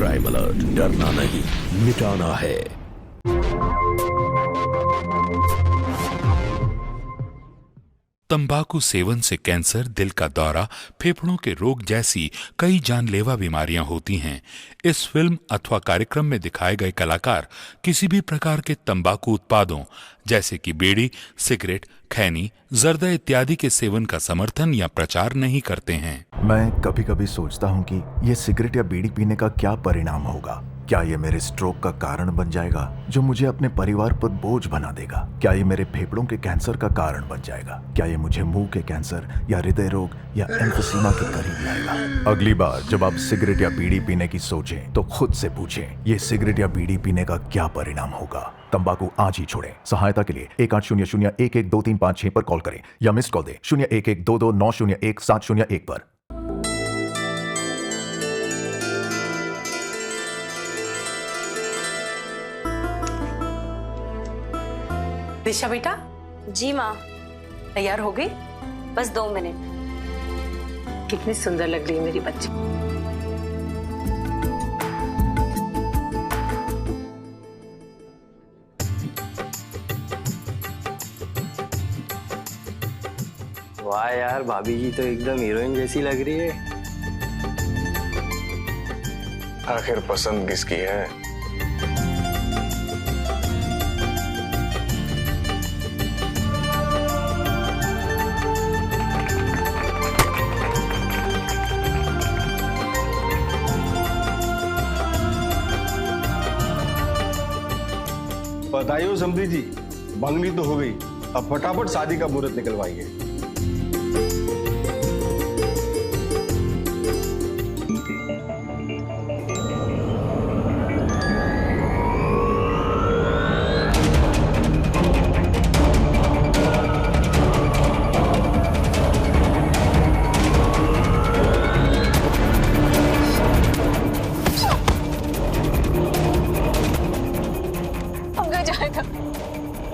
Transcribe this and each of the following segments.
Crime alert, डरना नहीं, मिटाना है। तंबाकू सेवन से कैंसर, दिल का दौरा, फेफड़ों के रोग जैसी कई जानलेवा बीमारियां होती हैं। इस फिल्म अथवा कार्यक्रम में दिखाए गए कलाकार किसी भी प्रकार के तंबाकू उत्पादों जैसे कि बीड़ी, सिगरेट, खैनी, जर्दा इत्यादि के सेवन का समर्थन या प्रचार नहीं करते हैं। मैं कभी कभी सोचता हूँ कि ये सिगरेट या बीड़ी पीने का क्या परिणाम होगा। क्या ये मेरे स्ट्रोक का कारण बन जाएगा, जो मुझे अपने परिवार पर बोझ बना देगा? क्या ये मेरे फेफड़ों के कैंसर का कारण बन जाएगा? क्या ये मुझे मुंह के कैंसर या हृदय रोग या एम्फीसीमा के करीब लाएगा? अगली बार जब आप सिगरेट या बीड़ी पीने की सोचें तो खुद से पूछें, ये सिगरेट या बीड़ी पीने का क्या परिणाम होगा? तंबाकू आज ही छोड़ें। सहायता के लिए 1800-112356 पर कॉल करें या मिस्ड कॉल दें 01122901-701 पर। दिशा बेटा। जी माँ। तैयार हो गई? बस 2 मिनट। कितनी सुंदर लग रही है मेरी बच्ची। वाह यार, भाभी जी तो एकदम हीरोइन जैसी लग रही है। आखिर पसंद किसकी है? बताइए समधी जी, मंगनी तो हो गई, अब फटाफट शादी का मुहूर्त निकलवाइए।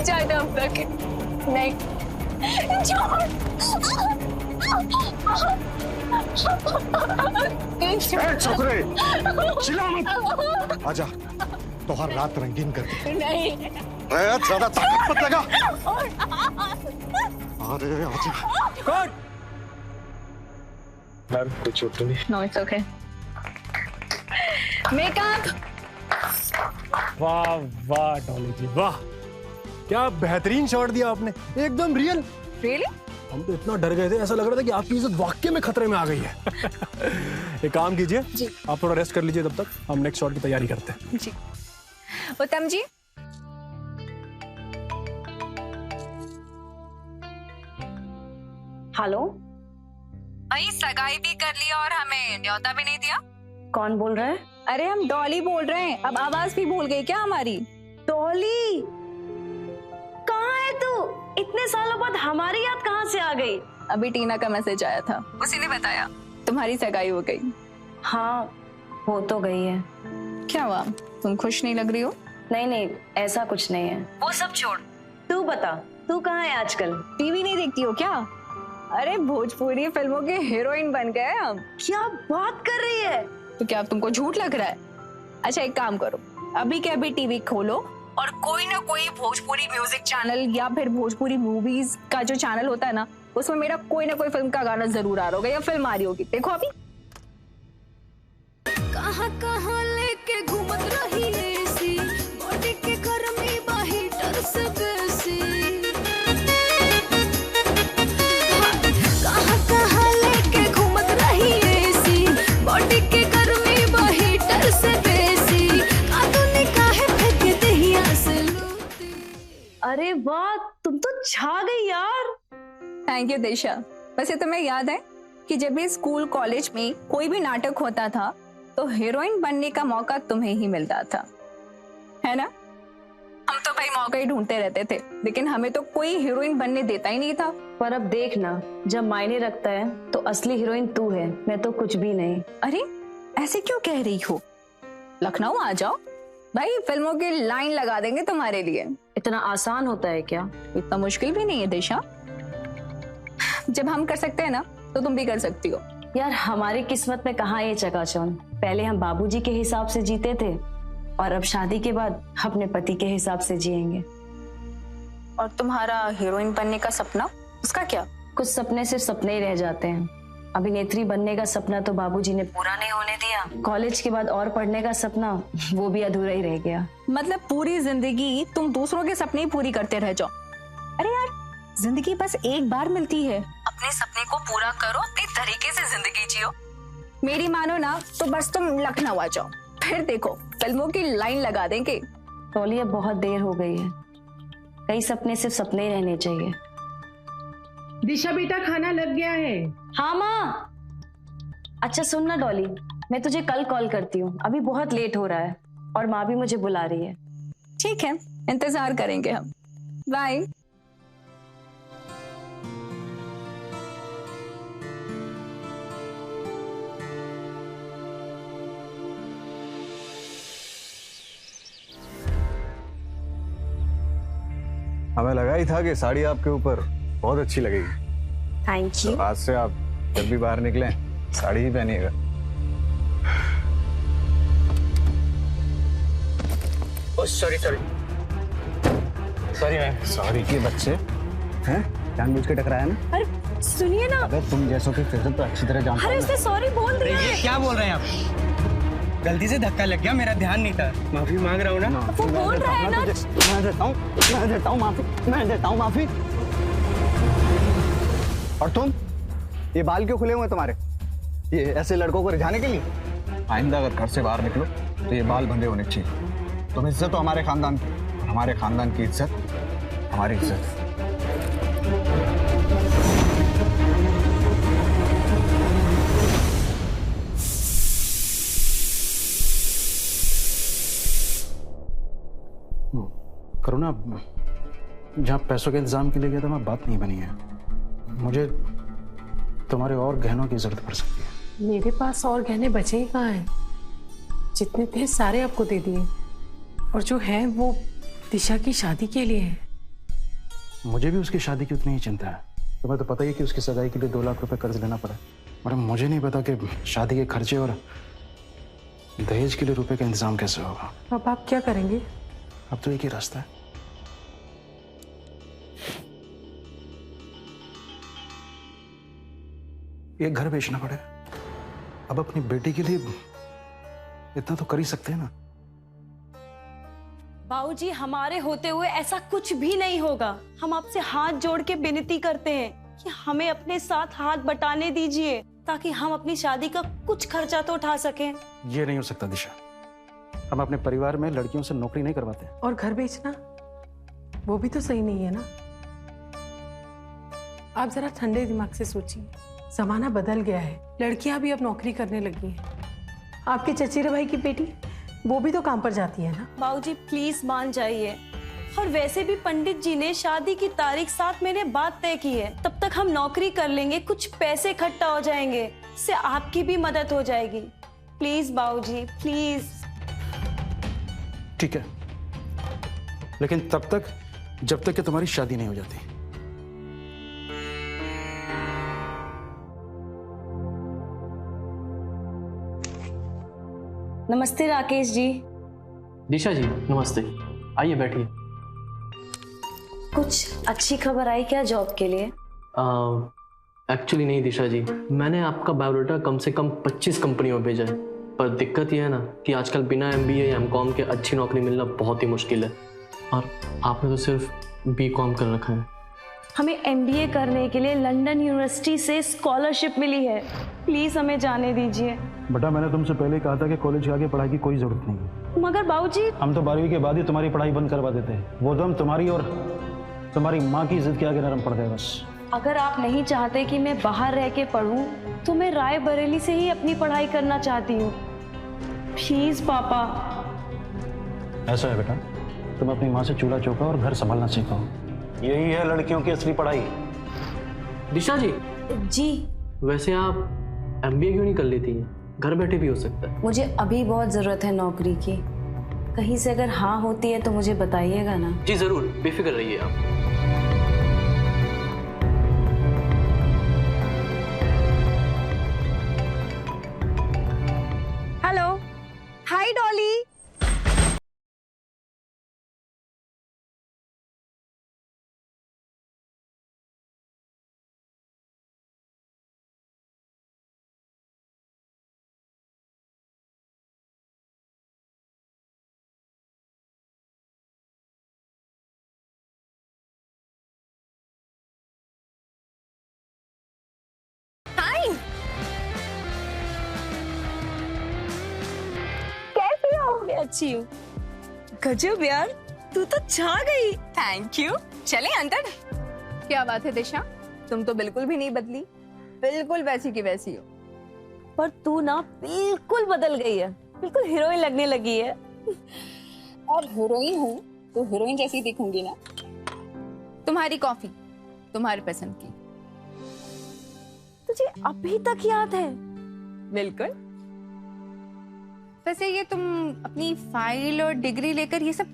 जायदा अब तक नहीं छोकरे चिल्ला मत। आजा, तोहर रात रंगीन कर दे। नहीं, ज्यादा ताकत मत लगा। अरे आजा। कौन? यार कुछ चोट तो नहीं? No, it's okay. Makeup. वाह वाह डॉली जी, वाह क्या बेहतरीन शॉट दिया आपने, एकदम रियल। Really? हम तो इतना डर गए थे, ऐसा लग रहा था कि आपकी इज्जत वाकई में खतरे में आ गई है। एक काम कीजिए जी, आप थोड़ा रेस्ट कर लीजिए, तब तक हम नेक्स्ट शॉट की तैयारी करते हैं। जी उत्तम जी। हेलो। भाई सगाई भी कर लिया और हमें न्योता भी नहीं दिया। कौन बोल रहा है? अरे हम डॉली बोल रहे हैं। अब आवाज भी भूल गई क्या हमारी? डॉली, कहाँ है तू? इतने सालों बाद हमारी याद कहाँ से आ गई? अभी टीना का मैसेज आया था, उसी ने बताया तुम्हारी सगाई हो गई। हाँ, हो तो गई है। क्या हुआ, तुम खुश नहीं लग रही हो? नहीं नहीं, ऐसा कुछ नहीं है। वो सब छोड़, तू बता, तू कहाँ है आजकल? टीवी नहीं देखती हो क्या? अरे भोजपुरी फिल्मों के हीरोइन बन गए हम। क्या बात कर रही है? तो क्या तुमको झूठ लग रहा है? अच्छा एक काम करो, अभी के अभी टीवी खोलो और कोई ना कोई भोजपुरी म्यूजिक चैनल या फिर भोजपुरी मूवीज का जो चैनल होता है ना, उसमें मेरा कोई ना कोई फिल्म का गाना जरूर आ रहा होगा या फिल्म आ रही होगी। देखो अभी। कहाँ कहाँ लेके घूमत रही ऐसी, बॉडी के गर्मी बा हीटर से बेसी। कहाँ कहाँ लेके घूमत रही ऐसी, बॉडी के गर्मी बा हीटर से बेसी। आधुनिक काहे फेंक दहिया से लूटी। अरे वाह, तुम तो छा गई यार। थैंक यू दिशा। वैसे तुम्हें याद है कि जब भी स्कूल कॉलेज में कोई भी नाटक होता था तो हीरोइन बनने का मौका तुम्हें ही मिलता था, है ना? हम तो भाई मौका ही ढूंढते रहते थे, लेकिन हमें तो कोई हीरोइन बनने देता ही नहीं था। पर अब देख ना, जब मायने रखता है तो असली हीरोइन तू है, मैं तो कुछ भी नहीं। अरे ऐसे क्यों कह रही हो? लखनऊ आ जाओ भाई, फिल्मों की लाइन लगा देंगे तुम्हारे लिए। इतना आसान होता है क्या? इतना मुश्किल भी नहीं है दिशा। जब हम कर सकते हैं ना तो तुम भी कर सकती हो। यार हमारी किस्मत में कहाँ ये चकाचौंध। पहले हम बाबूजी के हिसाब से जीते थे और अब शादी के बाद अपने पति के हिसाब से जिएंगे। और तुम्हारा हीरोइन बनने का सपना, उसका क्या? कुछ सपने सिर्फ सपने ही रह जाते हैं। अभिनेत्री बनने का सपना तो बाबूजी ने पूरा नहीं होने दिया। कॉलेज के बाद और पढ़ने का सपना, वो भी अधूरा ही रह गया। मतलब पूरी जिंदगी तुम दूसरों के सपने ही पूरी करते रह जाओ। अरे यार, जिंदगी बस एक बार मिलती है, अपने सपने को पूरा करो, अपने तरीके से जिंदगी जियो। मेरी मानो ना तो बस तुम लखनऊ आ जाओ, फिर देखो फिल्मों की लाइन लगा देंगे। डॉली, अब बहुत देर हो गई है। कई सपने सिर्फ सपने ही रहने चाहिए। दिशा बेटा, खाना लग गया है। हाँ माँ। अच्छा सुन ना डॉली, मैं तुझे कल कॉल करती हूँ, अभी बहुत लेट हो रहा है और माँ भी मुझे बुला रही है। ठीक है, इंतजार करेंगे हम। बाय। हमें लगा ही था कि साड़ी आपके ऊपर बहुत अच्छी लगेगी। Thank you. तो आज से आप जब भी बाहर निकलें साड़ी ही पहनिएगा। Sorry ma'am. सॉरी के बच्चे हैं, जानबूझ के टकराया ना। अरे सुनिए ना। अगर तुम जैसों की फिजत तो अच्छी तरह जानते हो। अरे उसने सॉरी बोल दिया है। क्या बोल रहे हैं आप? गलती से धक्का लग गया, मेरा ध्यान नहीं था। माफी मांग रहा हूँ ना। वो बोल रहा है ना। मैं देता हूँ माफी। और तुम, ये बाल क्यों खुले हुए हैं तुम्हारे? ये ऐसे लड़कों को रिझाने के लिए? आइंदा अगर घर से बाहर निकलो तो ये बाल बंधे होने चाहिए। तुम इज्जत हो हमारे खानदान की, हमारे खानदान की इज्जत हमारी इज्जत। करुणा, जहाँ पैसों के इंतजाम के लिए गया था वहाँ बात नहीं बनी है। मुझे तुम्हारे और गहनों की जरूरत पड़ सकती है। मेरे पास और गहने बचे ही कहाँ हैं? जितने थे सारे आपको दे दिए, और जो है वो दिशा की शादी के लिए है। मुझे भी उसकी शादी की उतनी ही चिंता है। तुम्हें तो पता ही है कि उसकी सगाई के लिए 2 लाख रुपए कर्ज लेना पड़ा, और मुझे नहीं पता कि शादी के खर्चे और दहेज के लिए रुपए का इंतजाम कैसे होगा। अब आप क्या करेंगे? अब तो एक ही रास्ता है, ये घर बेचना पड़ेगा। अब अपनी बेटी के लिए इतना तो कर ही सकते हैं ना। बाबूजी, हमारे होते हुए ऐसा कुछ भी नहीं होगा। हम आपसे हाथ जोड़ के विनती करते हैं कि हमें अपने साथ हाथ बटाने दीजिए, ताकि हम अपनी शादी का कुछ खर्चा तो उठा सकें। ये नहीं हो सकता दिशा, हम अपने परिवार में लड़कियों से नौकरी नहीं करवाते। और घर बेचना, वो भी तो सही नहीं है ना। आप जरा ठंडे दिमाग से सोचिए, जमाना बदल गया है, लड़कियां भी अब नौकरी करने लगी हैं। आपके चचेरे भाई की बेटी, वो भी तो काम पर जाती है ना। बाबूजी प्लीज मान जाइए। और वैसे भी पंडित जी ने शादी की तारीख 7 महीने बाद तय की है। तब तक हम नौकरी कर लेंगे, कुछ पैसे इकट्ठा हो जाएंगे, इससे आपकी भी मदद हो जाएगी। प्लीज बाबूजी, प्लीज। ठीक है, लेकिन तब तक जब तक कि तुम्हारी शादी नहीं हो जाती। नमस्ते राकेश जी। दिशा जी नमस्ते, आइए बैठिए। कुछ अच्छी खबर आई क्या जॉब के लिए? एक्चुअली नहीं दिशा जी, मैंने आपका बायोडाटा कम से कम 25 कंपनियों में भेजा है, पर दिक्कत यह है ना कि आजकल बिना MBA या MCOM के अच्छी नौकरी मिलना बहुत ही मुश्किल है, और आपने तो सिर्फ BCom कर रखा है। हमें MBA करने के लिए लंदन यूनिवर्सिटी से स्कॉलरशिप मिली है, प्लीज हमें जाने दीजिए। बेटा, मैंने तुमसे पहले कहा था कि कॉलेज के आगे पढ़ाई की कोई जरूरत नहीं है। मगर बाबूजी, हम तो 12वीं के बाद ही तुम्हारी पढ़ाई बंद करवा देते हैं। वो दम तुम्हारी और तुम्हारी माँ की जिद के आगे नरम पड़ गए बस। अगर आप नहीं चाहते कि मैं बाहर रह के पढूं, तो मैं रायबरेली से ही अपनी पढ़ाई करना चाहती हूँ। प्लीज पापा। ऐसा है बेटा, तुम अपनी माँ से चूल्हा चौका और घर संभालना सीखो, यही है लड़कियों की असली पढ़ाई। दिशा जी। जी। वैसे आप MBA क्यों नहीं कर लेती हैं? घर बैठे भी हो सकता है। मुझे अभी बहुत जरूरत है नौकरी की, कहीं से अगर हाँ होती है तो मुझे बताइएगा ना। जी जरूर, बेफिक्र रहिए आप। हाय डॉली। हाय, कैसी हो? मैं अच्छी हूँ। गजब यार, तू तो छा गई। Thank you. चले अंदर। क्या बात है दिशा, तुम तो बिल्कुल भी नहीं बदली, बिल्कुल वैसी की वैसी हो। पर तू ना बिल्कुल बदल गई है, बिल्कुल हीरोइन लगने लगी है। और हीरोइन हूँ तो हीरोइन जैसी दिखूंगी ना। तुम्हारी कॉफी तुम्हारी पसंद की। तुझे अभी तक याद है? बिल्कुल। वैसे ये तुम अपनी फाइल और डिग्री लेकर ये सब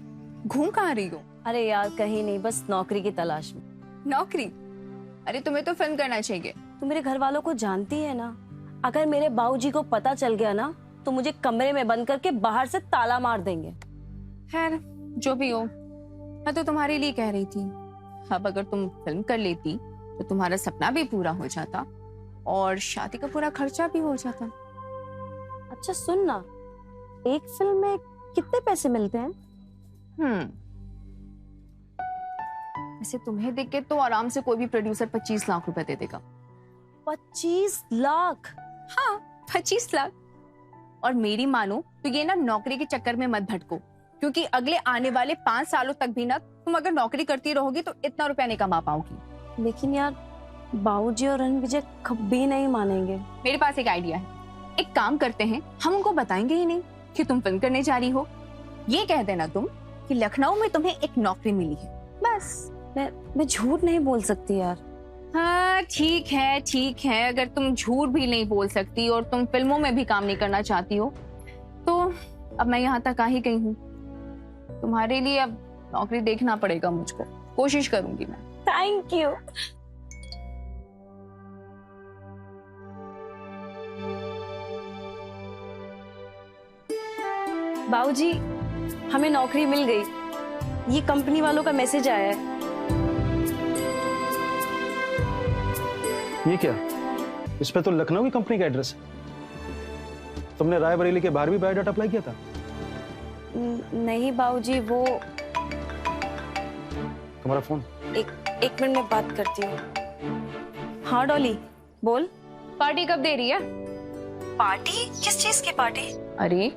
घूम कहाँ रही हो? अरे यार कहीं नहीं, बस नौकरी की तलाश में। नौकरी? अरे तुम्हें तो फिल्म करना चाहिए। तू मेरे घर वालों को जानती है ना, अगर मेरे बाबूजी को पता चल गया ना तो मुझे कमरे में बंद करके बाहर से ताला मार देंगे। खैर जो भी हो, मैं तो तुम्हारे लिए कह रही थी, अब अगर तुम फिल्म कर लेती तो तुम्हारा सपना भी पूरा हो जाता और शादी का पूरा खर्चा भी हो जाता। अच्छा सुन ना, एक फिल्म में कितने पैसे मिलते हैं? वैसे तुम्हें देख के तो आराम से कोई भी प्रोड्यूसर 25 लाख रुपए दे देगा। 25 लाख? हाँ 25 लाख। और मेरी मानो तो ये ना नौकरी के चक्कर में मत भटको, क्योंकि अगले आने वाले 5 सालों तक भी ना तुम अगर नौकरी करती रहोगी तो इतना रुपया नहीं कमा पाओगी। लेकिन यार बाबूजी और रणविजय कभी नहीं मानेंगे। मेरे पास एक आइडिया है, एक काम करते हैं, हम उनको बताएंगे ही नहीं कि तुम फिल्म करने जा रही हो। ये कह देना तुम कि लखनऊ में तुम्हें एक नौकरी मिली है, बस। मैं झूठ नहीं बोल सकती यार। हाँ ठीक है, अगर तुम झूठ भी नहीं बोल सकती और तुम फिल्मों में भी काम नहीं करना चाहती हो तो अब मैं यहाँ तक आ ही गई हूँ। तुम्हारे लिए अब नौकरी देखना पड़ेगा मुझको, कोशिश करूंगी मैं। Thank you. बाबूजी हमें नौकरी मिल गई, ये कंपनी वालों का मैसेज आया है। ये क्या? इस पे तो लखनऊ की कंपनी का एड्रेस है। तुमने रायबरेली के बाहर भी बायोडाटा अप्लाई किया था? नहीं बाबूजी, वो तुम्हारा फोन। एक मिनट में बात करती हूँ। हाँ डॉली बोल। पार्टी कब दे रही है? पार्टी? किस चीज की पार्टी? अरे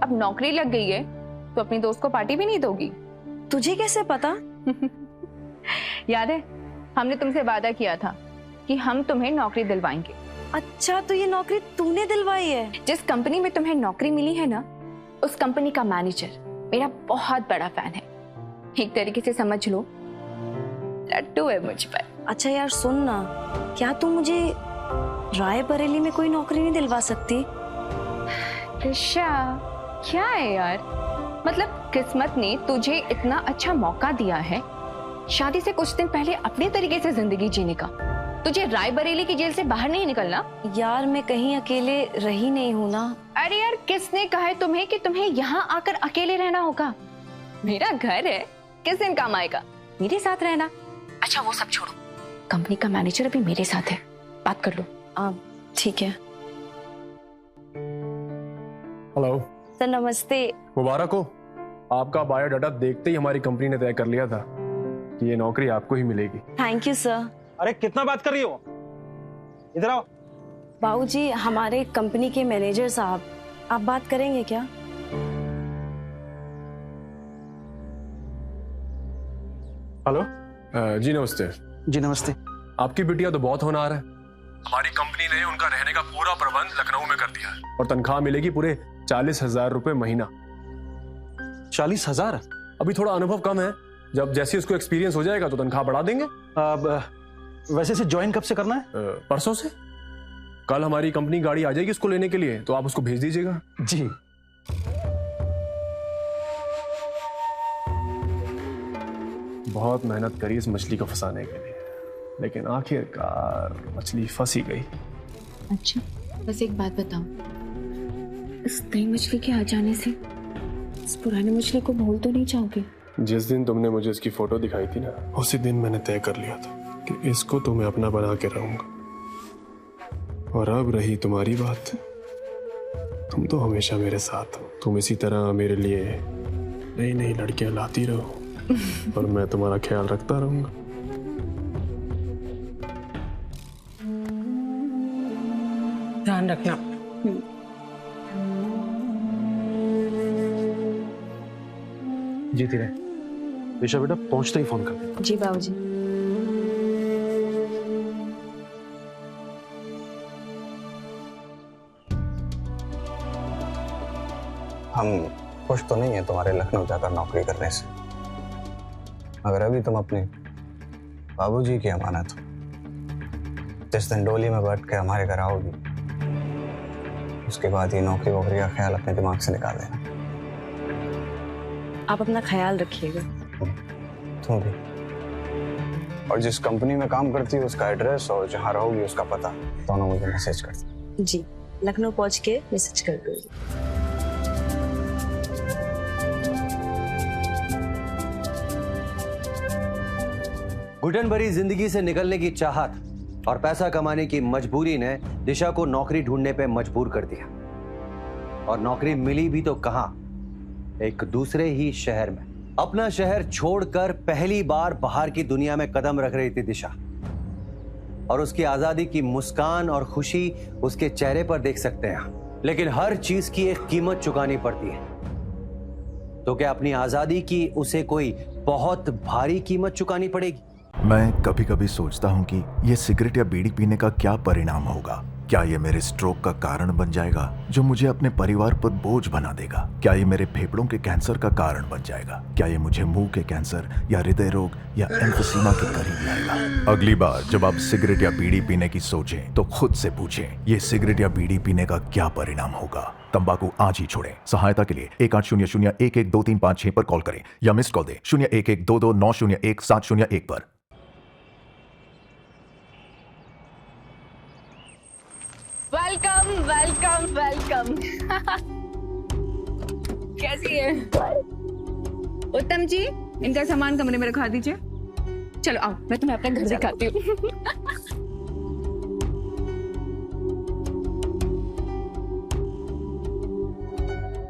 अब नौकरी लग गई है तो अपनी दोस्त को पार्टी भी नहीं दोगी? तुझे कैसे पता? याद है हमने तुमसे वादा किया था कि हम तुम्हें नौकरी दिलवाएंगे। अच्छा तो ये नौकरी तूने दिलवाई है? जिस कंपनी में तुम्हें नौकरी मिली है ना, उस कंपनी का मैनेजर मेरा बहुत बड़ा फैन है। एक तरीके से समझ लो लट्टू है मुझ पर। अच्छा यार सुन ना, क्या तू मुझे रायबरेली में कोई नौकरी नहीं दिलवा सकती? दिशा क्या है यार, मतलब किस्मत ने तुझे इतना अच्छा मौका दिया है शादी से कुछ दिन पहले अपने तरीके से जिंदगी जीने का। तुझे रायबरेली की जेल से बाहर नहीं निकलना? यार मैं कहीं अकेले रही नहीं हूँ ना। अरे यार किसने कहा है तुम्हें कि तुम्हें यहाँ आकर अकेले रहना होगा? मेरा घर है, किस दिन काम आएगा, मेरे साथ रहना। अच्छा वो सब छोड़ो, कंपनी का मैनेजर अभी मेरे साथ है, बात कर लो। ठीक है। हेलो सर नमस्ते। मुबारक हो, आपका बायोडाटा देखते ही हमारी कंपनी ने तय कर लिया था कि ये नौकरी आपको ही मिलेगी। Thank you sir. अरे कितना बात कर रही हो, इधर आओ। बाबूजी हमारे कंपनी के मैनेजर साहब, आप बात करेंगे क्या? हेलो जी नमस्ते। जी नमस्ते। आपकी बिटिया तो बहुत होनहार है, हमारी कंपनी ने उनका रहने का पूरा प्रबंध लखनऊ में कर दिया है और तनख्वाह मिलेगी पूरे 40,000 रुपए महीना। 40,000? अभी थोड़ा अनुभव कम है, जब जैसे उसको एक्सपीरियंस हो जाएगा तो तनख्वाह बढ़ा देंगे। वैसे से ज्वाइन कब से करना है? परसों से। कल हमारी कंपनी गाड़ी आ जाएगी उसको लेने के लिए, तो आप उसको भेज दीजिएगा। जी। बहुत मेहनत करी इस मछली को फंसाने के लिए, लेकिन आखिरकार मछली फंसी गई। अच्छा बस एक बात बताओ, इस नई मछली के आ जाने से इस पुराने मछली को भूल तो नहीं जाओगे? जिस दिन तुमने मुझे इसकी फोटो दिखाई थी ना, उसी दिन मैंने तय कर लिया था कि इसको तो मैं अपना बना के रहूंगा। और अब रही तुम्हारी बात, तुम तो हमेशा मेरे साथ हो। तुम इसी तरह मेरे लिए नई नई लड़कियां लाती रहो और मैं तुम्हारा ख्याल रखता रहूंगा। ध्यान रखना। जीती रहे। दिशा बेटा पहुंचते ही फोन कर दे। जी बाबूजी। हम खुश तो नहीं है तुम्हारे लखनऊ जाकर नौकरी करने से, मगर अभी तुम अपने बाबूजी की अमानत हो। जिस दिन डोली में बैठ के हमारे घर आओगी, उसके बाद ये नौकरी वोकरी का ख्याल अपने दिमाग से निकाल देना। आप अपना ख्याल रखिएगा। तुम भी। और जिस कंपनी में काम करती हो उसका एड्रेस और जहाँ रहोगी उसका पता दोनों मुझे मैसेज कर दो। जी, लखनऊ पहुंच के मैसेज कर दूंगी। घुटन भरी जिंदगी से निकलने की चाहत और पैसा कमाने की मजबूरी ने दिशा को नौकरी ढूंढने पे मजबूर कर दिया। और नौकरी मिली भी तो कहां, एक दूसरे ही शहर में। अपना शहर छोड़कर पहली बार बाहर की दुनिया में कदम रख रही थी दिशा, और उसकी आजादी की मुस्कान और खुशी उसके चेहरे पर देख सकते हैं। लेकिन हर चीज की एक कीमत चुकानी पड़ती है। तो क्या अपनी आजादी की उसे कोई बहुत भारी कीमत चुकानी पड़ेगी? मैं कभी कभी सोचता हूं कि ये सिगरेट या बीड़ी पीने का क्या परिणाम होगा। क्या ये मेरे स्ट्रोक का कारण बन जाएगा जो मुझे अपने परिवार पर बोझ बना देगा? क्या ये मेरे फेफड़ों के कैंसर का कारण बन जाएगा? क्या ये मुझे मुंह के कैंसर या हृदय रोग या एम्फीसीमा के करीब लाएगा? अगली बार जब आप सिगरेट या बीड़ी पीने की सोचें तो खुद से पूछें, ये सिगरेट या बीड़ी पीने का क्या परिणाम होगा? तंबाकू आज ही छोड़ें। सहायता के लिए 1800-112356 पर कॉल करें या मिस्ड कॉल दें 01122901-701 पर। Welcome welcome welcome. कैसी है? उत्तम जी, इनका सामान कमरे में रखा दीजिए। चलो आओ, मैं तुम्हें अपना घर दिखाती हूँ।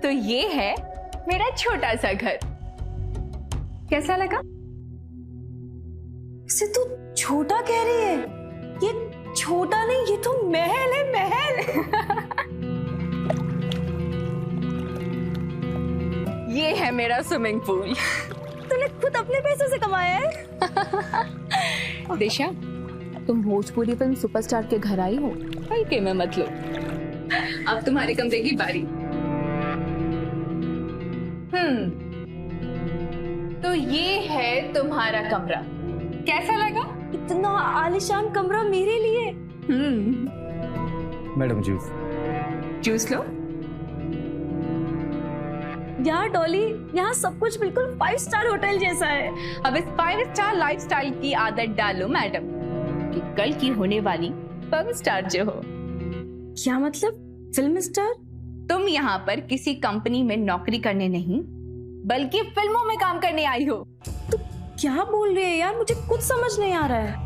तो ये है मेरा छोटा सा घर। कैसा लगा? इसे तू छोटा कह रही है? ये छोटा नहीं, ये तो महल है, महल। ये है मेरा स्विमिंग पूल। तूने खुद अपने पैसों से कमाया है? दिशा, तुम भोजपुरी फिल्म सुपरस्टार के घर आई हो, हल्के में मत लो। अब तुम्हारे कमरे की बारी। तो ये है तुम्हारा कमरा। कैसा लगा? इतना आलीशान कमरा मेरे लिए। Madam juice. जूस लो। यार डॉली, यहाँ सब कुछ बिल्कुल 5 स्टार होटल जैसा है। अब इस 5 स्टार लाइफस्टाइल की आदत डालो मैडम, कि कल की होने वाली फिल्म स्टार जो हो। क्या मतलब फिल्म स्टार? तुम यहाँ पर किसी कंपनी में नौकरी करने नहीं, बल्कि फिल्मों में काम करने आई हो। तो क्या बोल रही है यार, मुझे कुछ समझ नहीं आ रहा है।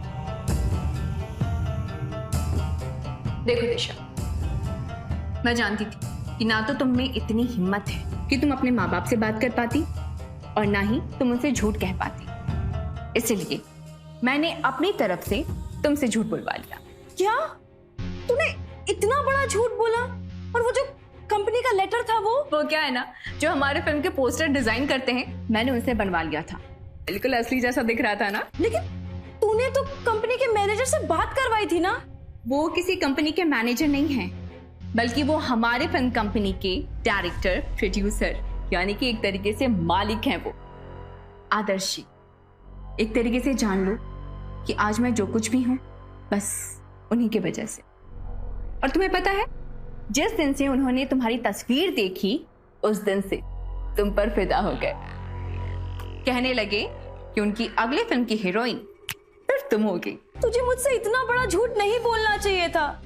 देखो दिशा, मैं जानती थी कि ना तो तुम में इतनी हिम्मत है कि तुम अपने माँ बाप से बात कर पाती, और ना ही तुम उनसे झूठ कह पाती। इसलिए मैंने अपनी तरफ से तुमसे झूठ बुलवा लिया। क्या? तूने इतना बड़ा झूठ बोला? और वो जो कंपनी का लेटर था वो क्या है ना, जो हमारे फिल्म के पोस्टर डिजाइन करते हैं, मैंने उनसे बनवा लिया था। बिल्कुल असली जैसा दिख रहा था ना। लेकिन तूने तो कंपनी के मैनेजर से बात करवाई थी ना? वो किसी कंपनी के मैनेजर नहीं हैं, बल्कि वो हमारे फिल्म कंपनी के डायरेक्टर, प्रोड्यूसर, यानी कि एक तरीके से मालिक हैं वो। आदर्शी, एक तरीके से जान लो कि आज मैं जो कुछ भी हूं बस उन्हीं की वजह से। और तुम्हें पता है, जिस दिन से उन्होंने तुम्हारी तस्वीर देखी, उस दिन से तुम पर फिदा हो गए। कहने लगे कि उनकी अगली फिल्म की हीरोइन फिर तुम होगी। तुझे मुझसे इतना बड़ा झूठ नहीं बोलना चाहिए था।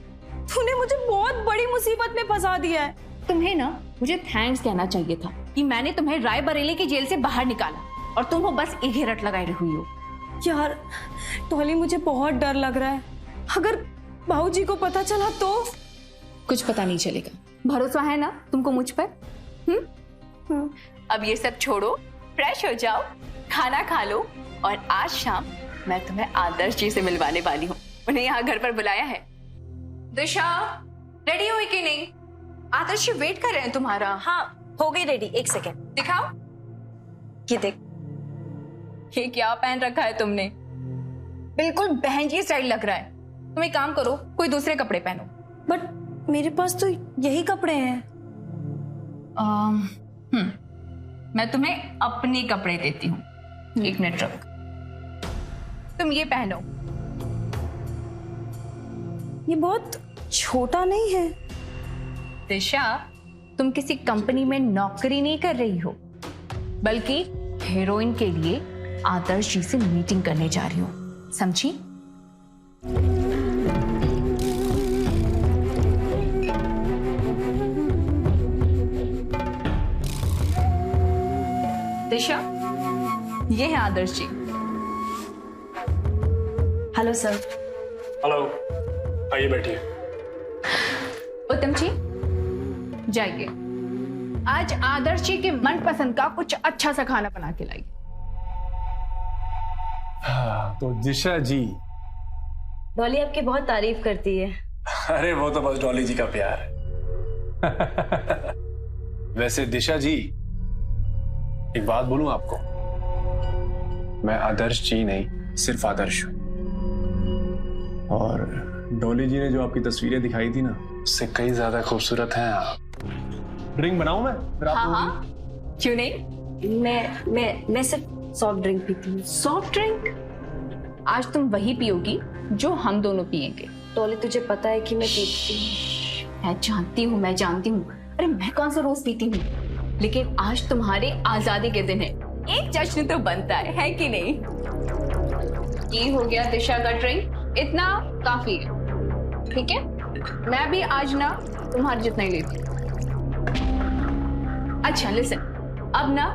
तूने मुझे बहुत बड़ी मुसीबत में फंसा दिया है। तुम्हें ना मुझे थैंक्स कहना चाहिए था कि मैंने तुम्हें रायबरेली की जेल से बाहर निकाला और तुम हो बस एक ही रट लगाए हुई हो। यार डॉली, मुझे बहुत डर लग रहा है। अगर बाबूजी को पता चला तो? कुछ पता नहीं चलेगा। भरोसा है ना तुमको मुझ पर? अब ये सब छोड़ो, फ्रेश हो जाओ, खाना खा लो और आज शाम मैं तुम्हें आदर्श जी से मिलवाने वाली हूँ। उन्हें यहाँ घर पर बुलाया है। दिशा, रेडी हुई कि नहीं? आदर्श जी वेट कर रहे हैं तुम्हारा। हाँ हो गई रेडी, एक सेकेंड दिखाओ। ये देख, ये क्या पहन रखा है तुमने? बिल्कुल बहन जी स्टाइल लग रहा है। तुम एक काम करो, कोई दूसरे कपड़े पहनो। बट मेरे पास तो यही कपड़े हैं। मैं तुम्हें अपने कपड़े देती हूँ। एक मिनट रख, तुम ये पहनो। ये बहुत छोटा नहीं है? दिशा, तुम किसी कंपनी में नौकरी नहीं कर रही हो, बल्कि हीरोइन के लिए आदर्श जी से मीटिंग करने जा रही हो, समझी? दिशा, ये है Adarsh ji. Hello sir. Hello, आइए बैठिए। उत्तम जी जाइए, आज आदर्श जी के मनपसंद का कुछ अच्छा सा खाना बना के लाइए। तो दिशा जी। डॉली आपकी बहुत तारीफ करती है। अरे वो तो बस डॉली जी का प्यार है। वैसे दिशा जी, एक बात बोलूं आपको, मैं आदर्श जी नहीं, सिर्फ आदर्श हूं। और डॉली जी ने जो आपकी तस्वीरें दिखाई थी ना, उससे कई ज्यादा खूबसूरत हैं आप। ड्रिंक बनाऊं मैं? फिर आप हाँ, क्यों नहीं? मैं सिर्फ सॉफ्ट ड्रिंक पीती हूँ। Soft drink? आज तुम वही पियोगी जो हम दोनों पियेंगे। डॉली, तुझे पता है कि मैं पीती हूँ। मैं जानती हूँ। अरे मैं कौन सा रोज पीती हूँ, लेकिन आज तुम्हारे आजादी के दिन है, एक जश्न तो बनता है कि नहीं? ये हो गया दिशा का ड्रिंक, इतना काफी है, ठीक है? मैं भी आज ना तुम्हारे जितना ही लेती हूँ। अच्छा लिसन, अब ना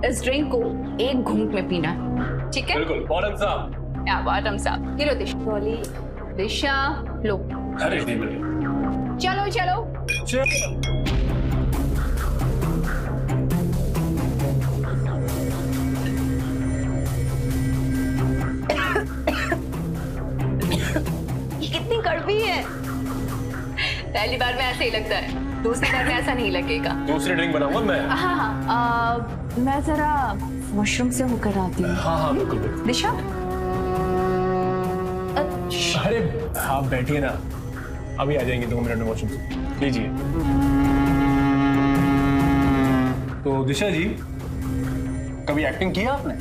इस ड्रिंक को एक घूंट में पीना है, ठीक है? बिल्कुल। बॉटम साहब। या बॉटम साहब, ये लो दिशा। डॉली, दिशा लो। अरे नहीं मिले। चलो चलो कितनी कड़वी है। पहली बार में ऐसे ही लगता है, दूसरी बार में ऐसा नहीं लगेगा। दूसरी ड्रिंक बनाऊंगा मैं। हाँ, मैं जरा वॉशरूम से होकर आती हूँ। हाँ बिल्कुल। दिशा, अरे आप बैठिए ना, अभी आ जाएंगे 2 मिनट में वॉशरूम से। लीजिए। तो दिशा जी, कभी एक्टिंग की है आपने?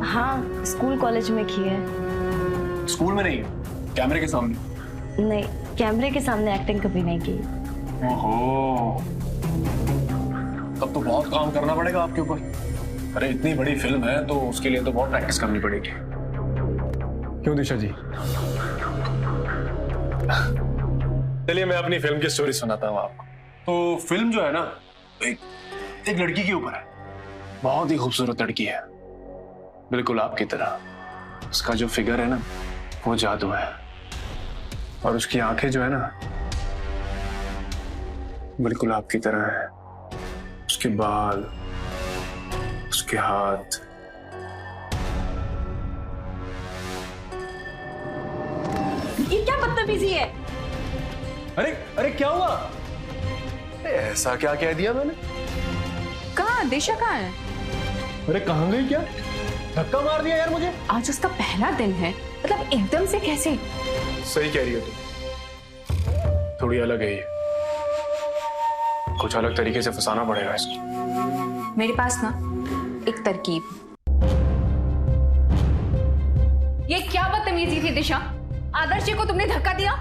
हाँ, स्कूल कॉलेज में की है। स्कूल में नहीं, कैमरे के सामने? नहीं, कैमरे के सामने एक्टिंग कभी नहीं की। ओहो, तब तो बहुत काम करना पड़ेगा आपके ऊपर। अरे इतनी बड़ी फिल्म है तो उसके लिए तो बहुत प्रैक्टिस करनी पड़ेगी। क्यों दिशा जी? चलिए मैं अपनी फिल्म की स्टोरी सुनाता हूँ आपको। तो फिल्म जो है ना, एक लड़की के ऊपर है। बहुत ही खूबसूरत लड़की है, बिल्कुल आपकी तरह। उसका जो फिगर है ना, वो जादू है। और उसकी आंखें जो है ना, बिल्कुल आपकी तरह है। उसके बाल, उसके हाथ। ये क्या बदतमीजी है? अरे क्या हुआ? ऐसा क्या कह दिया मैंने? कहाँ दिशा कहाँ है? अरे कहाँ गई? क्या धक्का मार दिया यार मुझे? आज उसका पहला दिन है, मतलब एकदम से कैसे? सही कह रही है तुम, थोड़ी अलग है ये। कुछ अलग तरीके से फंसाना पड़ेगा इसको। मेरे पास ना एक तरकीब। ये क्या बदतमीजी थी दिशा? आदर्श जी को तुमने धक्का दिया?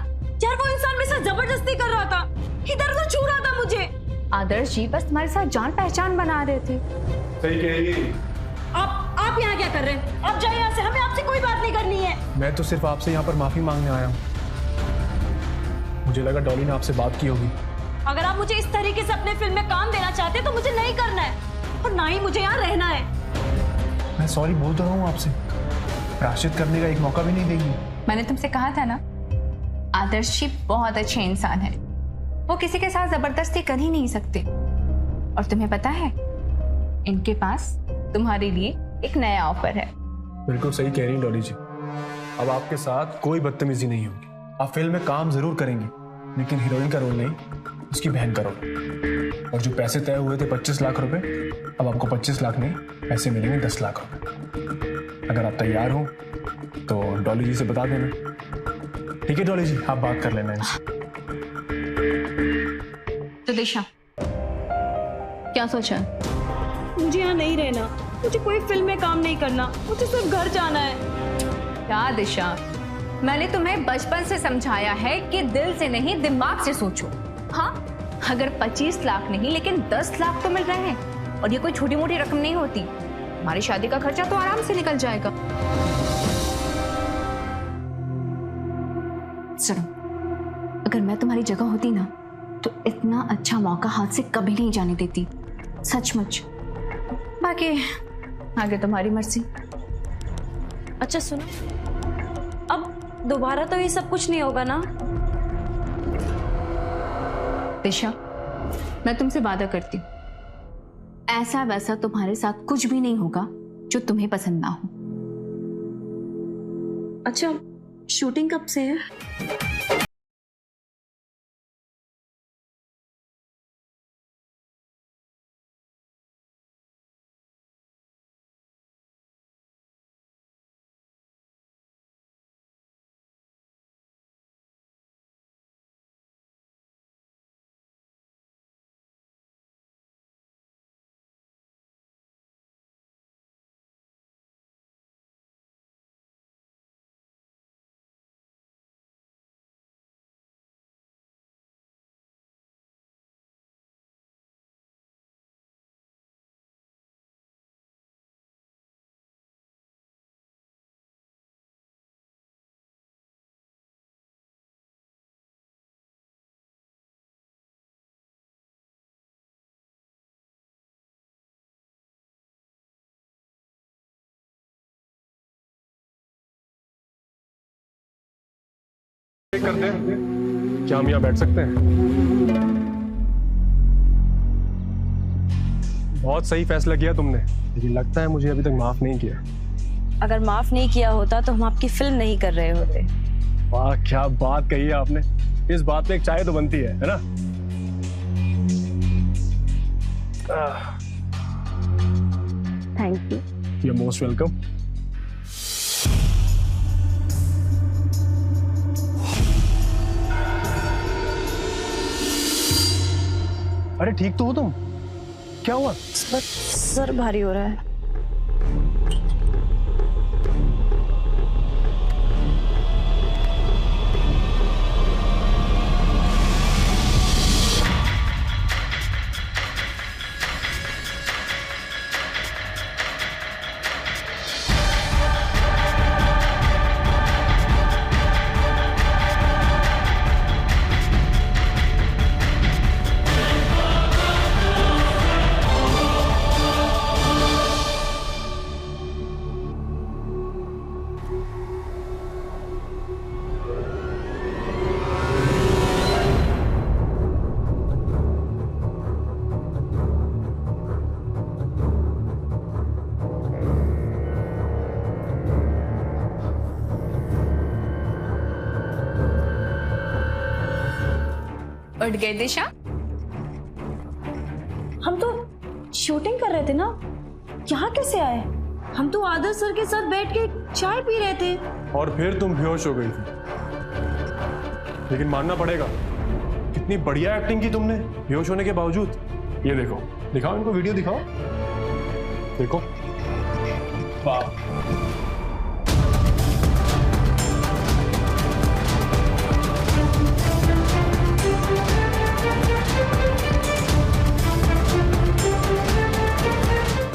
यार वो इंसान मेरे साथ जबरदस्ती कर रहा था, इधर उधर छू रहा था मुझे। आदर्श जी बस तुम्हारे साथ जान पहचान बना रहे थे। सही कह रही है। आप यहाँ क्या कर रहे हैं? आप जाइए यहाँ से, हमें आपसे कोई बात नहीं करनी है। मैं तो सिर्फ आपसे यहाँ पर माफी मांगने आया हूँ। मुझे लगा डॉली ने आपसे बात की होगी, अगर आप मुझे इस तरीके से अपने फिल्म में काम देना चाहते हैं तो मुझे नहीं करना है और ना ही मुझे यहाँ रहना है। मैं सॉरी बोल तो रहा हूँ आपसे, प्रायश्चित करने का एक मौका भी नहीं देंगी। मैंने तुमसे कहा था ना, आदर्श जी बहुत अच्छे इंसान है, वो किसी के साथ जबरदस्ती कर ही नहीं सकते। और तुम्हें पता है, इनके पास तुम्हारे लिए एक नया ऑफर है। बिल्कुल सही कह रही हैं डॉली जी, अब आपके साथ कोई बदतमीजी नहीं होगी। आप फिल्म में काम जरूर करेंगी, लेकिन हीरोइन का रोल नहीं, उसकी बहन का रोल। और जो पैसे तय हुए थे 25 लाख रुपए, अब आपको 25 लाख नहीं, पैसे मिलेंगे 10 लाख रुपए। अगर आप तैयार हो तो डॉली जी से बता देना। ठीक है डॉली जी, आप बात कर लेना इनसे। तो दिशा, क्या सोचा? मुझे यहाँ नहीं रहना, मुझे कोई फिल्म में काम नहीं करना, मुझे सिर्फ घर जाना है। क्या दिशा, मैंने तुम्हें बचपन से समझाया है कि दिल से नहीं दिमाग से सोचो। हाँ, अगर 25 लाख नहीं लेकिन 10 लाख तो मिल रहे हैं, और ये कोई छोटी मोटी रकम नहीं होती। हमारी शादी का खर्चा तो आराम से निकल जाएगा। सुनो, अगर मैं तुम्हारी जगह होती ना तो इतना अच्छा मौका हाथ से कभी नहीं जाने देती, सचमुच। बाकी आगे तुम्हारी मर्जी। अच्छा सुनो, अब दोबारा तो ये सब कुछ नहीं होगा ना? दिशा, मैं तुमसे वादा करती हूँ, ऐसा वैसा तुम्हारे साथ कुछ भी नहीं होगा जो तुम्हें पसंद ना हो। अच्छा, शूटिंग कब से है? करते हैं क्या हम यहाँ बैठ सकते हैं? बहुत सही फैसला किया तुमने, लेकिन लगता है मुझे अभी तक माफ नहीं किया। अगर माफ नहीं किया होता तो हम आपकी फिल्म नहीं कर रहे होते। वाह, क्या बात कही है आपने। इस बात पे एक चाय तो बनती है ना? Thank you. You are most welcome. अरे ठीक तो हो तुम? क्या हुआ? सर भारी हो रहा है। उठ गए दिशा? हम तो शूटिंग कर रहे थे ना, यहाँ कैसे आए? हम तो आदर्श सर के साथ बैठ के चाय पी रहे थे। और फिर तुम बेहोश हो गई थी। लेकिन मानना पड़ेगा, कितनी बढ़िया एक्टिंग की तुमने बेहोश होने के बावजूद। ये देखो, दिखाओ इनको, वीडियो दिखाओ। देखो, वाह।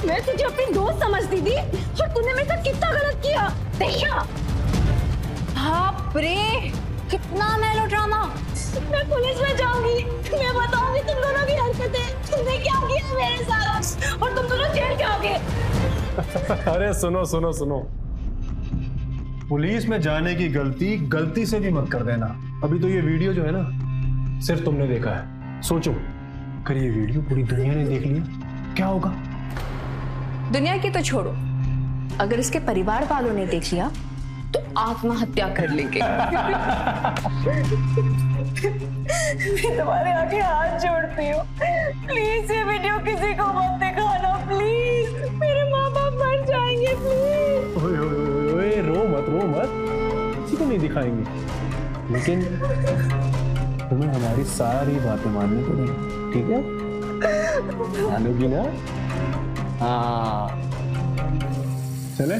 मैं तुझे अपनी दोस्त समझती थी और तूने मेरे साथ कितना गलत किया। दिशा, बाप रे, कितना मेलोड्रामा। मैं पुलिस में जाऊंगी, मैं बताऊंगी तुम दोनों की हरकतें, तुमने क्या किया मेरे साथ और तुम दोनों जेल जाओगे। अरे सुनो सुनो सुनो, पुलिस में जाने की गलती गलती से भी मत कर देना। अभी तो ये वीडियो जो है ना सिर्फ तुमने देखा है, सोचो अगर ये वीडियो पूरी दुनिया ने देख लिया क्या होगा? दुनिया की तो छोड़ो, अगर इसके परिवार वालों ने देख लिया तो आत्महत्या कर लेंगे। मैं तुम्हारे आगे हाथ जोड़ती हूँ, प्लीज ये वीडियो किसी को मत दिखाना प्लीज, मेरे माँ बाप मर जाएंगे प्लीज। ओए ओए ओए, रो मत, किसी को नहीं दिखाएंगे, लेकिन तुम्हें हमारी सारी बातें माननी पड़ेगी, ठीक है? मानोगी ना? हाँ चले।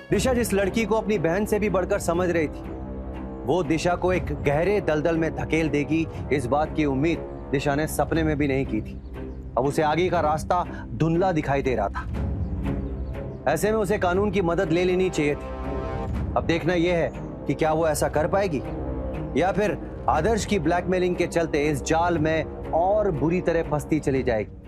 दिशा जिस लड़की को अपनी बहन से भी बढ़कर समझ रही थी, वो दिशा को एक गहरे दलदल में धकेल देगी, इस बात की उम्मीद दिशा ने सपने में भी नहीं की थी। अब उसे आगे का रास्ता धुंधला दिखाई दे रहा था। ऐसे में उसे कानून की मदद ले लेनी चाहिए थी। अब देखना यह है कि क्या वो ऐसा कर पाएगी या फिर आदर्श की ब्लैकमेलिंग के चलते इस जाल में और बुरी तरह फंसती चली जाएगी।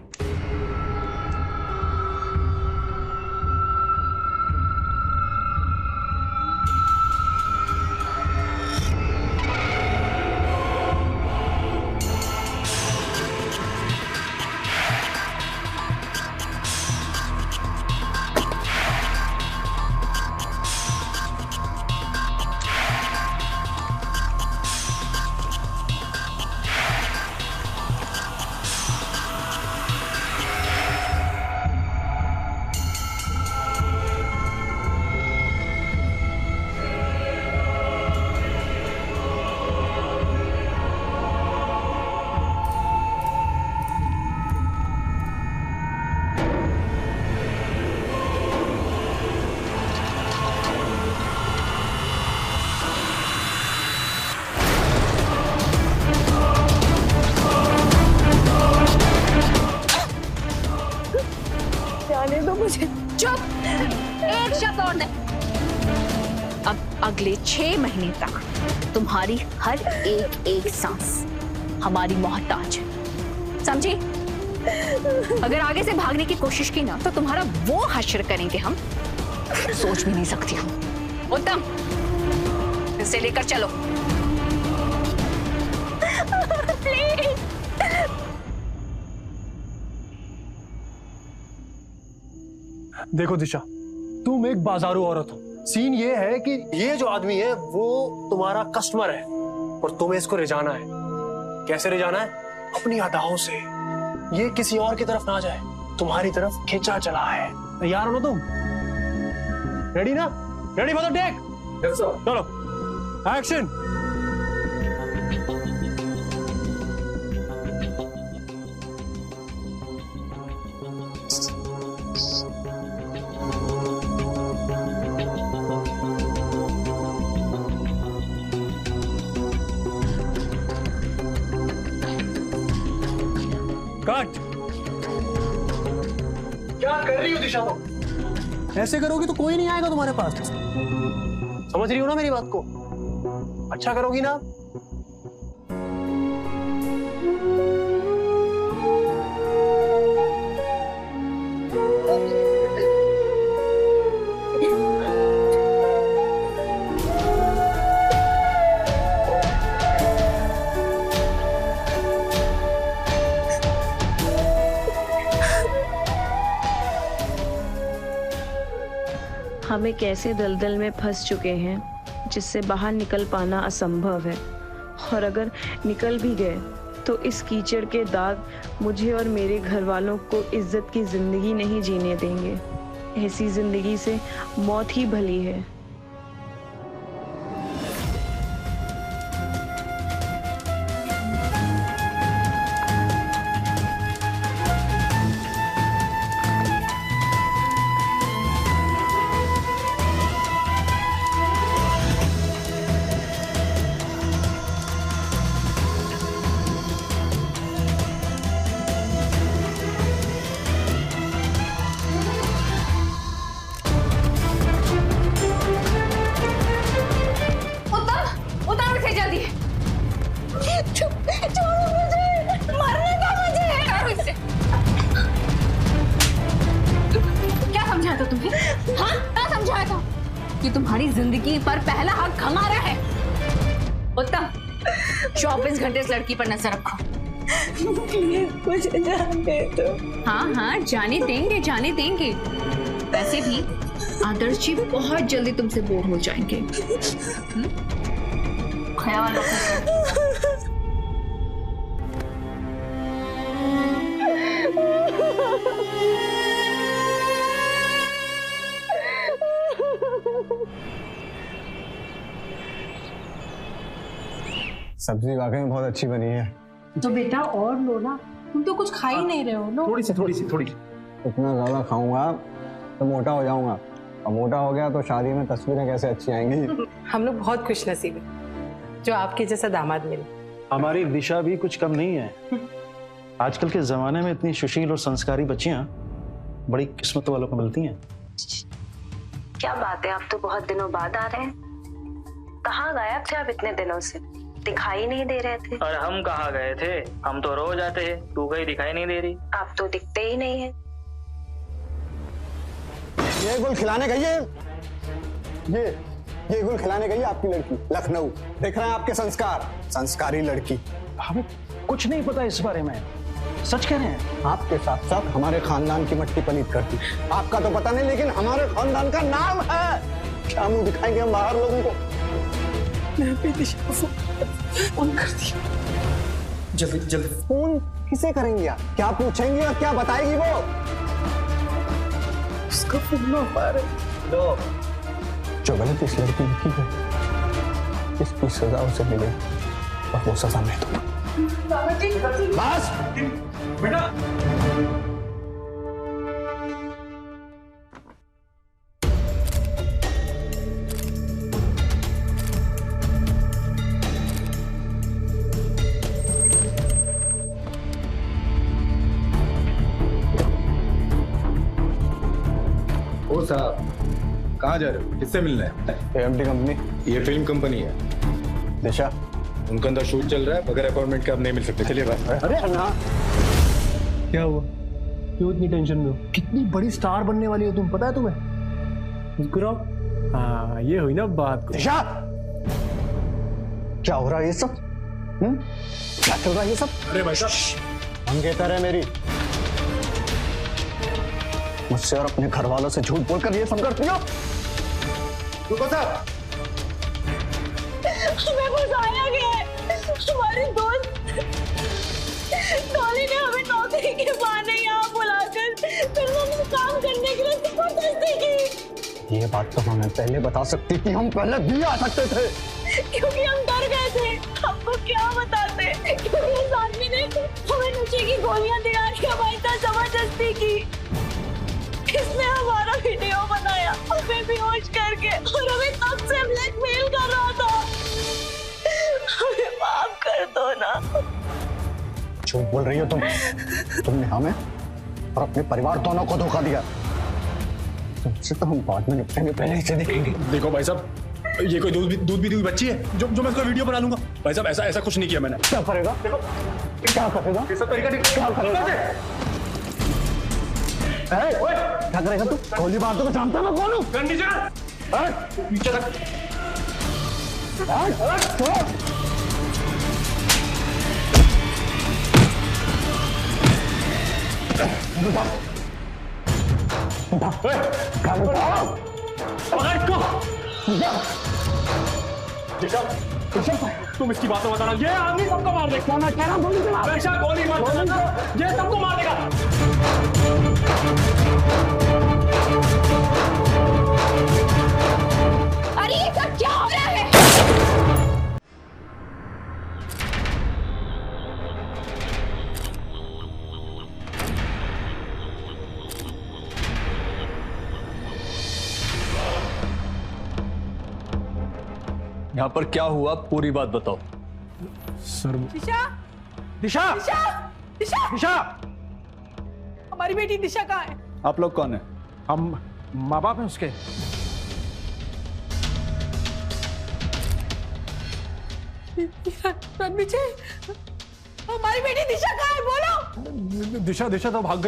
चुप, एक शब्द और नहीं। अब अगले 6 महीने तक तुम्हारी हर एक सांस हमारी मोहताज है, समझी? अगर आगे से भागने की कोशिश की ना तो तुम्हारा वो हश्र करेंगे हम, सोच भी नहीं सकती हूँ। उत्तम, इसे लेकर चलो। प्लीज। देखो दिशा, तुम एक बाजारू औरत हो। सीन ये है कि ये जो आदमी है वो तुम्हारा कस्टमर है और तुम्हें इसको रिझाना है। कैसे रिझाना है? अपनी अदाओं से। ये किसी और की तरफ ना जाए, तुम्हारी तरफ खींचा चला है। तैयार हो ना तुम? रेडी ना? Ready for the take? चलो एक्शन। कट। क्या कर रही हो दिशा तुम? ऐसे करोगी तो कोई नहीं आएगा तुम्हारे पास। समझ रही हो ना मेरी बात को? अच्छा करोगी ना? हम एक ऐसे दलदल में फंस चुके हैं जिससे बाहर निकल पाना असंभव है, और अगर निकल भी गए तो इस कीचड़ के दाग मुझे और मेरे घर वालों को इज्जत की जिंदगी नहीं जीने देंगे। ऐसी जिंदगी से मौत ही भली है। हाँ क्या समझाया था कि तुम्हारी जिंदगी पर पहला हक हमारा है। उत्तम 24 घंटे इस लड़की पर नजर रखो। प्लीज मुझे जाने दो। हाँ हाँ जाने देंगे जाने देंगे। वैसे भी आदर्श जी बहुत जल्दी तुमसे बोर हो जाएंगे। ख्याल रखो। सब्जी वाकई में बहुत अच्छी बनी है। तो बेटा और लो ना, तुम तो कुछ खा ही नहीं रहे हो। लो थोड़ी सी। इतना ज्यादा खाऊंगा तो मोटा हो जाऊंगा, और मोटा हो गया तो शादी में तस्वीरें कैसे अच्छी आएंगी। हम लोग बहुत खुशनसीब हैं जो आपके जैसा दामाद मिले। हमारी दिशा भी कुछ कम नहीं है। आजकल के जमाने में इतनी सुशील और संस्कारी बच्चियां बड़ी किस्मत वालों को मिलती हैं। क्या बात है, आप तो बहुत दिनों बाद आ रहे हैं। कहाँ गायब थे आप इतने दिनों से? दिखाई नहीं दे रहे थे। और हम कहाँ गए थे? हम तो रोज आते हैं, तू कहीं दिखाई नहीं दे रही। आप तो दिखते ही नहीं है। ये गुल खिलाने गई है, ये गुल खिलाने गई है आपकी लड़की लखनऊ। देख रहे हैं आपके संस्कार, संस्कारी लड़की। हमें कुछ नहीं पता इस बारे में, सच कह रहे हैं। आपके साथ साथ हमारे खानदान की मट्टी पलीत करती। आपका तो पता नहीं, लेकिन हमारे खानदान का नाम है। क्या मुंह दिखाएंगे हम बाहर लोगों को? मैं भी दिशा को फोन कर दिया। जल्दी फोन किसे करेंगे आप? क्या पूछेंगे और क्या बताएगी वो? उसका फोन हमारे दो। जो गलत इस लड़की ने की है, इसकी सजा उसे मिले और वो सजा मैं दूंगा। बस बेटा। साहब कहाँ जा रहे हो? किससे मिलना है? AMT company. ये फिल्म कंपनी है। दिशा उनका अंदर शूट चल रहा है, बगैर अपॉइंटमेंट के आप नहीं मिल सकते। चलिए भाई। अरे अन्ना, क्या हुआ? क्यों इतनी टेंशन में हो? कितनी बड़ी स्टार बनने वाली हो तुम, पता है तुम्हें? मुस्कुराओ। हाँ ये हुई ना बात। दिशा क्या हो रहा है ये सब? क्या चल रहा है ये सब? अरे भाई साहब मंगेतर है मेरी, मुझसे और अपने घर वालों से झूठ बोलकर ये सब करती हो। रुको साहब, हमें फंसाया गया है। हमारी दोस्त डॉली ने हमें नौकरी के बहाने यहाँ बुलाकर फिल्मों में काम करने के लिए जबरदस्ती की। ये बात तो हमें पहले बता सकती थी, हम पहले भी आ सकते थे। क्योंकि हम डर गए थे। हमको क्या बताते? क्योंकि इस आदमी ने हमें नशे की गोलियां दिला के हमारे साथ जबरदस्ती की। इसने हमारा वीडियो बनाया, हमें बेहोश करके, और हमें तब से ब्लैकमेल कर रहा था। हमें माफ कर दो ना। झूठ बोल रही हो तुम। तुमने हमें और अपने परिवार दोनों को धोखा दिया। तुमसे तो हम बाद में निपटेंगे, पहले इसे देखेंगे। देखो भाई साहब, ये कोई दूध भी बच्ची है जो मैं इसका वीडियो बना लूंगा? भाई साहब ऐसा कुछ नहीं किया मैंने। क्या करेगा? देखो क्या करेगा? ये सब तरीका क्या करेगा? क्या करेगा तू? गोली मार दो। जानता मैं कौन हूँ? पीछे रख। तुम इसकी बातों बताना, ये आदमी सबको मार देगा। मैं कह रहा हूँ गोली मार, ये सबको मार देगा। अरे ये सब क्या हो रहा है? यहाँ पर क्या हुआ, पूरी बात बताओ। सर दिशा दिशा दिशा दिशा दिशा, हमारी बेटी दिशा कहाँ है? आप लोग कौन है? हम माँ बाप हैं उसके। रणविजय, हमारी बेटी दिशा कहाँ है? बोलो। दिशा तो भाग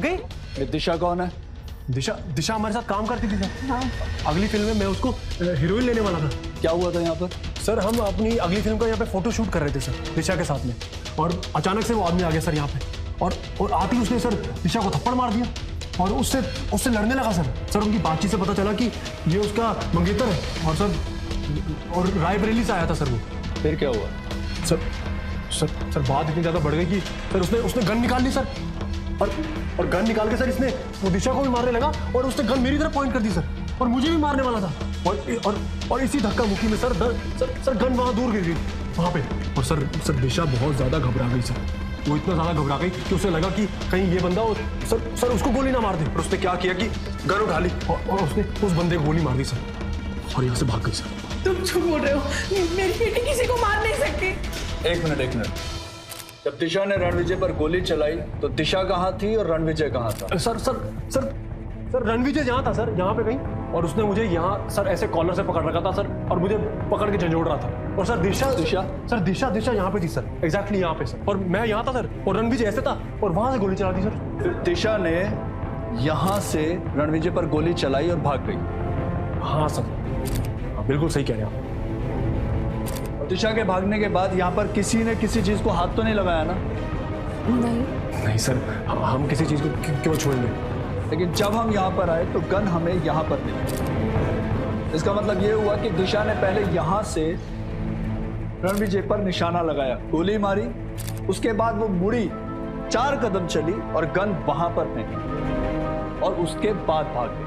गई। ये दिशा कौन है? दिशा हमारे साथ काम करती थी सर। हाँ। अगली फिल्म में मैं उसको हीरोइन लेने वाला था। क्या हुआ था यहाँ पर? सर हम अपनी अगली फिल्म का यहाँ पे फोटो शूट कर रहे थे सर, दिशा के साथ में, और अचानक से वो आदमी आ गया सर यहाँ पे, और आते ही उसने सर दिशा को थप्पड़ मार दिया और उससे लड़ने लगा सर। उनकी बातचीत से पता चला कि ये उसका मंगेतर है, और सर और रायबरेली से आया था सर वो। फिर क्या हुआ? सर बात इतनी ज्यादा बढ़ गई कि सर उसने गन निकाल ली सर, और गन निकाल के सर इसने वो दिशा को भी मारने लगा, और उसने गन मेरी तरफ पॉइंट कर दी सर, और मुझे भी मारने वाला था, और इसी धक्का मुक्की में सर गन वहां दूर गिर गई वहां पे, और सर दिशा बहुत ज्यादा घबरा गई सर। वो इतना ज्यादा घबरा गई कि उसे लगा कि कहीं ये बंदा सर उसको गोली ना मार दे, और उसने क्या किया कि गन उठा ली और उसने उस बंदे को गोली मार दी सर, और यहाँ से भाग गई सर। तुम झूठ बोल रहे हो, मेरी बेटी किसी को मार नहीं सकती। एक मिनट। जब दिशा ने रणविजय पर गोली चलाई तो दिशा कहाँ थी और रणविजय कहाँ था? सर रणविजय यहाँ था सर, यहाँ पे कहीं, और उसने मुझे यहाँ सर ऐसे कॉलर से पकड़ रखा था सर, और मुझे पकड़ के झंझोड़ रहा था, और सर दिशा यहाँ पे थी सर, एग्जैक्टली यहाँ पे सर, और मैं यहाँ था सर, और रणविजय ऐसे था, और वहां से गोली चला दी सर। फिर दिशा ने यहाँ से रणविजय पर गोली चलाई और भाग गई। हाँ सर, बिल्कुल सही कह रहे हैं आप। दिशा के भागने के बाद यहाँ पर किसी ने किसी चीज को हाथ तो नहीं लगाया ना? नहीं सर, हम किसी चीज को क्यों छोड़ेंगे? लेकिन जब हम यहाँ पर आए तो गन हमें यहाँ पर मिली। इसका मतलब ये हुआ कि दिशा ने पहले यहाँ से रणविजय पर निशाना लगाया, गोली मारी, उसके बाद वो मुड़ी, 4 कदम चली और गन वहां पर फेंकी, और उसके बाद भाग गई।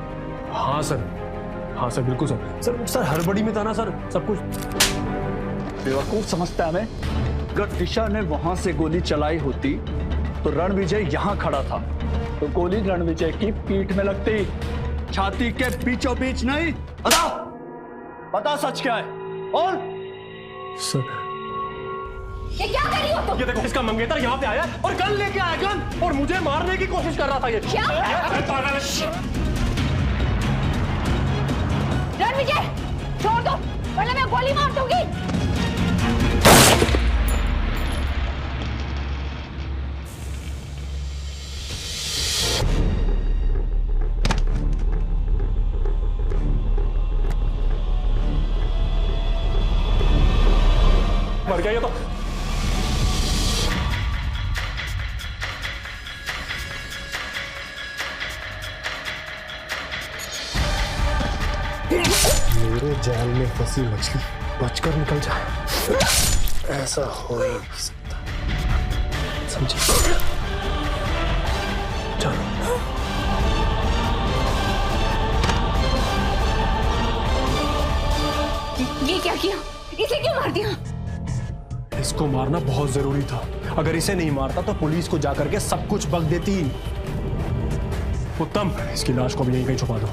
हाँ सर, बिल्कुल सर हड़बड़ी में था ना सर, सब कुछ। बेवकूफ समझता है हमें। अगर दिशा ने वहां से गोली चलाई होती तो रणविजय यहाँ खड़ा था, तो गोली रणविजय की पीठ में लगती, छाती के बीचों बीच नहीं। बता सच क्या है? और सर ये क्या कर रही हो तुम? ये देखो, इसका मंगेतर यहाँ पे आया और गन लेके आया, गन, और मुझे मारने की कोशिश कर रहा था ये। क्या? रणविजय छोड़ दो, वरना मैं गोली मार दूंगी। मर गया ये तो। मेरे जाल में फंसी मछली बचकर निकल जाए, ऐसा हो ही नहीं सकता, समझे? चलो। ये क्या किया? इसे क्यों मार दिया? इसको मारना बहुत जरूरी था। अगर इसे नहीं मारता तो पुलिस को जाकर के सब कुछ बक देती। उत्तम, इसकी लाश को भी यहीं कहीं छुपा दो,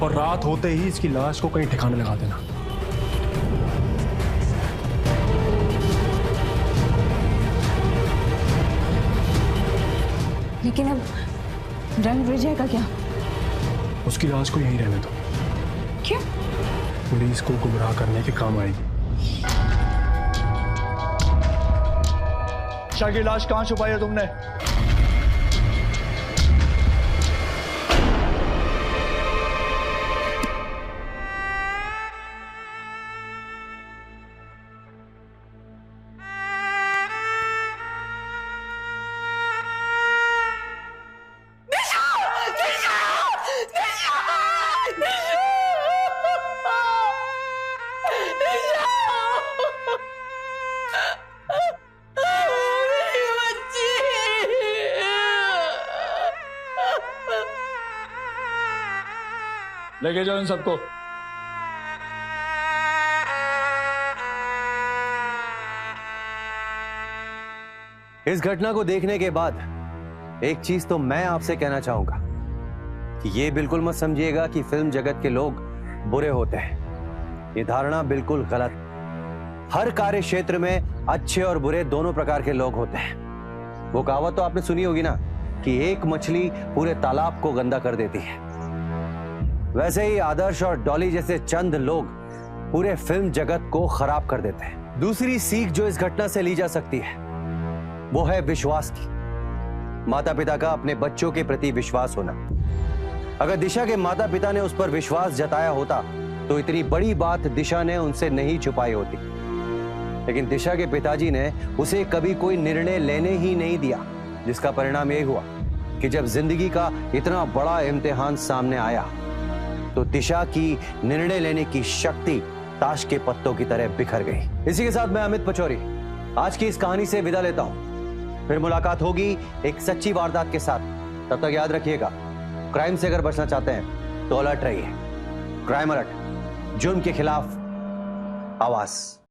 और रात होते ही इसकी लाश को कहीं ठिकाने लगा देना। लेकिन अब रणविजय का क्या? उसकी लाश को यहीं रहने दो। क्यों? पुलिस को गुमराह करने के काम आएगी। दिशा की लाश कहां छुपाई है तुमने? लेके जाओ इन सबको। इस घटना को देखने के बाद एक चीज तो मैं आपसे कहना चाहूंगा कि ये बिल्कुल मत समझिएगा कि फिल्म जगत के लोग बुरे होते हैं। ये धारणा बिल्कुल गलत। हर कार्य क्षेत्र में अच्छे और बुरे दोनों प्रकार के लोग होते हैं। वो कहावत तो आपने सुनी होगी ना कि एक मछली पूरे तालाब को गंदा कर देती है। वैसे ही आदर्श और डॉली जैसे चंद लोग पूरे फिल्म जगत को खराब कर देते हैं। दूसरी सीख जो इस घटना से ली जा सकती है वो है विश्वास की। माता पिता का अपने बच्चों के प्रति विश्वास होना। अगर दिशा के माता पिता ने उस पर विश्वास जताया होता तो इतनी बड़ी बात दिशा ने उनसे नहीं छुपाई होती। लेकिन दिशा के पिताजी ने उसे कभी कोई निर्णय लेने ही नहीं दिया, जिसका परिणाम यही हुआ कि जब जिंदगी का इतना बड़ा इम्तिहान सामने आया तो दिशा की निर्णय लेने की शक्ति ताश के पत्तों की तरह बिखर गई। इसी के साथ मैं अमित पचौरी आज की इस कहानी से विदा लेता हूं। फिर मुलाकात होगी एक सच्ची वारदात के साथ। तब तक याद रखिएगा, क्राइम से अगर बचना चाहते हैं तो अलर्ट रहिए। क्राइम अलर्ट, जुर्म के खिलाफ आवाज।